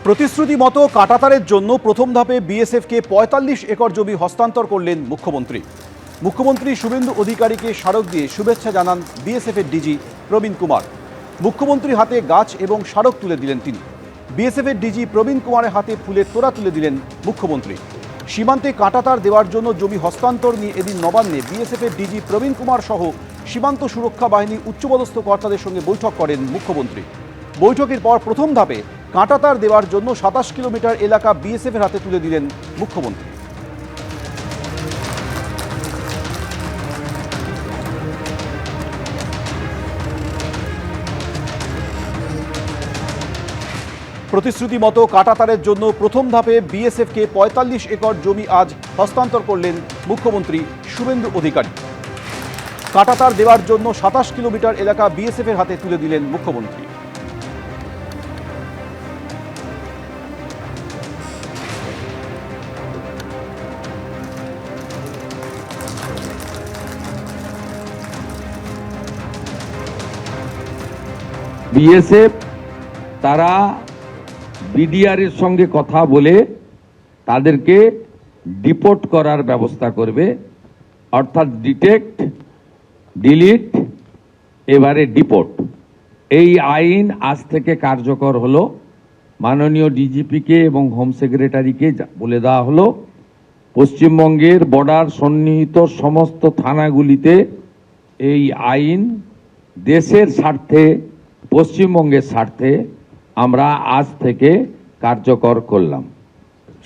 প্রতিশ্রুতি মতো কাঁটাতারের জন্য প্রথম ধাপে বিএসএফকে ৪৫ একর জমি হস্তান্তর করলেন মুখ্যমন্ত্রী। মুখ্যমন্ত্রী শুভেন্দু অধিকারীকে স্মারক দিয়ে শুভেচ্ছা জানান বিএসএফের ডিজি প্রবীণ কুমার। মুখ্যমন্ত্রীর হাতে গাছ এবং স্মারক তুলে দিলেন তিনি। বিএসএফের ডিজি প্রবীণ কুমারের হাতে ফুলের তোড়া তুলে দিলেন মুখ্যমন্ত্রী। সীমান্তে কাঁটাতার দেওয়ার জন্য জমি হস্তান্তর নিয়ে এদিন নবান্নে বিএসএফের ডিজি প্রবীণ কুমার সহ সীমান্ত সুরক্ষা বাহিনীর উচ্চপদস্থ কর্তাদের সঙ্গে বৈঠক করেন মুখ্যমন্ত্রী। বৈঠকের পর প্রথম ধাপে কাঁটাতার দেওয়ার জন্য ২৭ কিলোমিটার এলাকা বিএসএফের হাতে তুলে দিলেন মুখ্যমন্ত্রী। প্রতিশ্রুতি মতো কাঁটাতারের জন্য প্রথম ধাপে বিএসএফকে ৪৫ একর জমি আজ হস্তান্তর করলেন মুখ্যমন্ত্রী শুভেন্দু অধিকারী। কাঁটাতার দেওয়ার জন্য ২৭ কিলোমিটার এলাকা বিএসএফের হাতে তুলে দিলেন মুখ্যমন্ত্রী। বিএসএফ তারা বিডিআর এর সঙ্গে কথা বলে তাদেরকে ডিপোর্ট করার ব্যবস্থা করবে, অর্থাৎ ডিটেক্ট, ডিলিট, এবারে ডিপোর্ট। এই আইন আজ থেকে কার্যকর হলো। মাননীয় ডিজিপিকে এবং হোম সেক্রেটারিকে বলে দেওয়া হলো পশ্চিমবঙ্গের বর্ডার সন্নিহিত সমস্ত থানাগুলিতে এই আইন দেশের স্বার্থে, পশ্চিমবঙ্গের স্বার্থে আমরা আজ থেকে কার্যকর করলাম।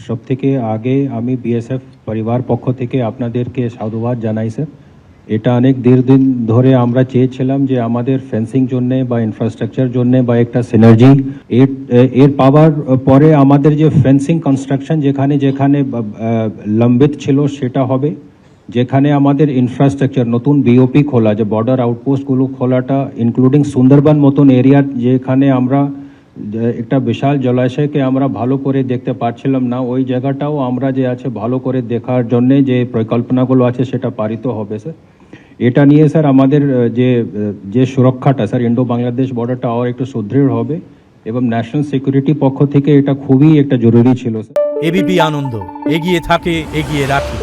সব থেকে আগে আমি বিএসএফ পরিবার পক্ষ থেকে আপনাদেরকে সাধুবাদ জানাই স্যার। এটা অনেক দীর্ঘদিন ধরে আমরা চেয়েছিলাম যে আমাদের ফেন্সিং জন্য বা ইনফ্রাস্ট্রাকচার জন্য বা একটা সিনার্জি এর পাওয়ার পরে আমাদের যে ফেন্সিং কনস্ট্রাকশন যেখানে যেখানে লম্বিত ছিল সেটা হবে। যেখানে আমাদের ইনফ্রাস্ট্রাকচার নতুন বিওপি খোলা, যে বর্ডার আউটপোস্টগুলো খোলাটা ইনক্লুডিং সুন্দরবন মতন এরিয়া, যেখানে আমরা একটা বিশাল জলাশয়কে আমরা ভালো করে দেখতে পাচ্ছিলাম না, ওই জায়গাটাও আমরা যে আছে ভালো করে দেখার জন্যে যে পরিকল্পনাগুলো আছে সেটা পারিত হবে স্যার। এটা নিয়ে স্যার আমাদের যে সুরক্ষাটা স্যার ইন্ডো বাংলাদেশ বর্ডারটা আর একটু সুদৃঢ় হবে এবং ন্যাশনাল সিকিউরিটি পক্ষ থেকে এটা খুবই একটা জরুরি ছিল স্যার। এবিপি আনন্দ এগিয়ে থাকে, এগিয়ে রাখে।